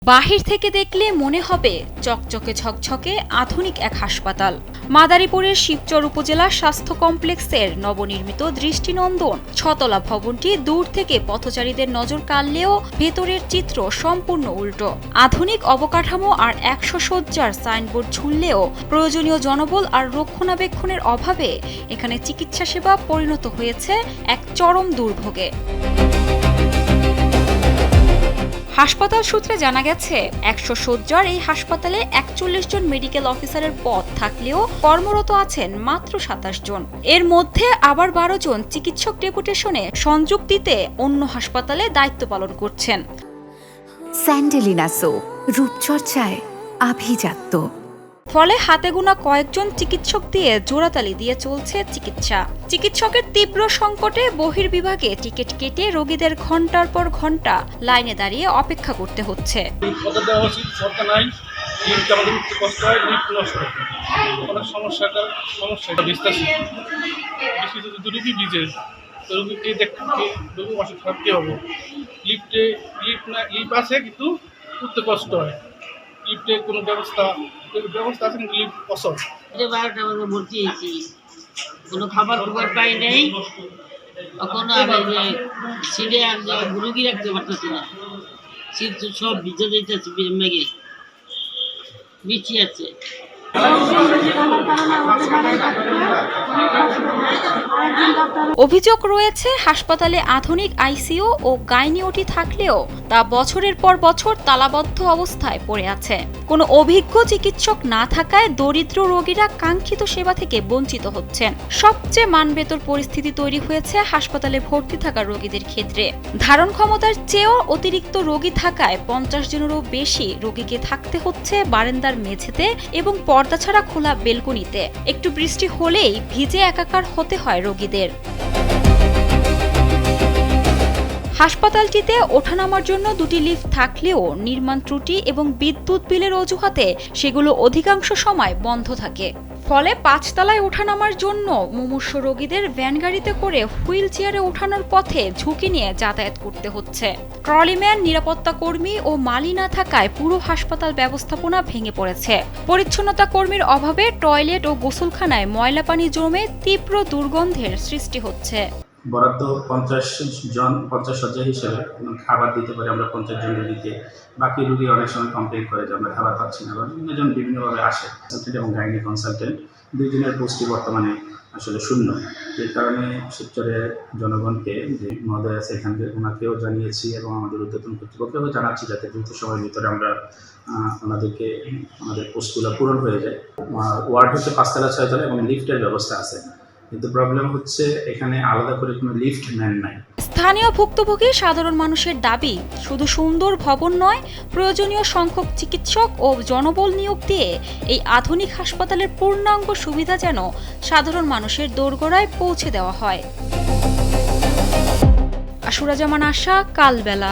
বাহির থেকে দেখলে মনে হবে চকচকে ঝকঝকে আধুনিক এক হাসপাতাল। মাদারীপুরের শিবচর উপজেলা স্বাস্থ্য কমপ্লেক্সের নবনির্মিত দৃষ্টিনন্দন ছতলা ভবনটি দূর থেকে পথচারীদের নজর কাড়লেও ভেতরের চিত্র সম্পূর্ণ উল্টো। আধুনিক অবকাঠামো আর 100 শয্যার সাইনবোর্ড ঝুললেও প্রয়োজনীয় জনবল আর রক্ষণাবেক্ষণের অভাবে এখানে চিকিৎসা সেবা পরিণত হয়েছে এক চরম দুর্ভোগে। হাসপাতাল সূত্রে জানা গেছে 100 শয্যার এই হাসপাতালে 41 জন মেডিকেল অফিসারের পদ থাকলেও কর্মরত আছেন মাত্র 27 জন। এর মধ্যে আবার 12 জন চিকিৎসক ডেপুটেশনে সংযোগ দিতে অন্য হাসপাতালে দায়িত্ব পালন করছেন। স্যান্ডেলিনা সো, রূপচর্চায় আভিজাত্য। ফলে হাতে গোনা কয়েকজন চিকিৎসক দিয়ে জোড়াতালি দিয়ে চলছে চিকিৎসা। চিকিৎসকের তীব্র সংকটে বহির্বিভাগে টিকিট কেটে রোগীদের ঘন্টার পর ঘন্টা লাইনে দাঁড়িয়ে অপেক্ষা করতে হচ্ছে। লিফটে কোনো ব্যবস্থা আছে কিন্তু লিফট অসল। 12টা বাজে ভর্তি হয়েছি, কোনো খাবার পাই নাই, কোনো সিটে রুগী রাখতে পারতেছি না, সিট সব ভিজে যেতেছে, মেঘে বৃষ্টি আছে। অভিযোগ রয়েছে হাসপাতালে আধুনিক আইসিইউ ও গাইনিওটি থাকলেও তা বছরের পর বছর তালাবদ্ধ অবস্থায় পড়ে আছে। কোনো অভিজ্ঞ চিকিৎসক না থাকায় দরিদ্র রোগীরা কাঙ্ক্ষিত সেবা থেকে বঞ্চিত হচ্ছেন। সবচেয়ে মানবেতর পরিস্থিতি তৈরি হয়েছে হাসপাতালে ভর্তি থাকা রোগীদের ক্ষেত্রে। ধারণ ক্ষমতার চেয়েও অতিরিক্ত রোগী থাকায় 50 জনেরও বেশি রোগীকে থাকতে হচ্ছে বারান্দার মেঝেতে এবং পর্দা ছাড়া খোলা বেলকনিতে। একটু বৃষ্টি হলেই ভিজে একাকার হতে হয় রোগীদের। হাসপাতালটিতে ওঠানামার জন্য 2টি লিফট থাকলেও নির্মাণ ত্রুটি এবং বিদ্যুৎ বিলের অজুহাতে সেগুলো অধিকাংশ সময় বন্ধ থাকে। ফলে 5 তলায় ওঠানামার জন্য মুমূর্ষ রোগীদের ভ্যান গাড়িতে করে হুইল চেয়ারে ওঠানোর পথে ঝুঁকি নিয়ে যাতায়াত করতে হচ্ছে। ট্রলিম্যান, নিরাপত্তা কর্মী ও মালি না থাকায় পুরো হাসপাতাল ব্যবস্থাপনা ভেঙে পড়েছে। পরিচ্ছন্নতা কর্মীর অভাবে টয়লেট ও গোসলখানায় ময়লা পানি জমে তীব্র দুর্গন্ধের সৃষ্টি হচ্ছে। বরাদ্দ 50 শয্যা হিসেবে খাবার দিতে পারি আমরা 50 জন রোগীকে। বাকি রোগী অনেক সময় কমপ্লেন করে যে আমরা খাবার পাচ্ছি না, বা বিভিন্নজন বিভিন্নভাবে আসে। কনসালটেন্ট এবং গাইনি কনসালটেন্ট 2 জনের পোস্টই বর্তমানে আসলে শূন্য। এই কারণে শিবচরের জনগণকে যে মহোদয় আছে এখানকে ওনাকেও জানিয়েছি এবং আমাদের ঊর্ধ্বতন কর্তৃপক্ষকেও জানাচ্ছি যাতে দ্রুত সময়ের ভিতরে আমরা আমাদের পোস্টগুলো পূরণ হয়ে যায়। ওয়ার্ড হচ্ছে 5 তলা 6 তলা এবং লিফটের ব্যবস্থা আছে, কিন্তু প্রবলেম হচ্ছে এখানে আলাদা করে কোনো লিফট ম্যান নাই। স্থানীয় ভুক্তভোগী সাধারণ মানুষের দাবি শুধু সুন্দর ভবন নয়, প্রয়োজনীয় সংখ্যক চিকিৎসক ও জনবল নিয়োগ দিয়ে এই আধুনিক হাসপাতালের পূর্ণাঙ্গ সুবিধা যেন সাধারণ মানুষের দোরগোড়ায় পৌঁছে দেওয়া হয়। আশুরা জামান আশা, কালবেলা।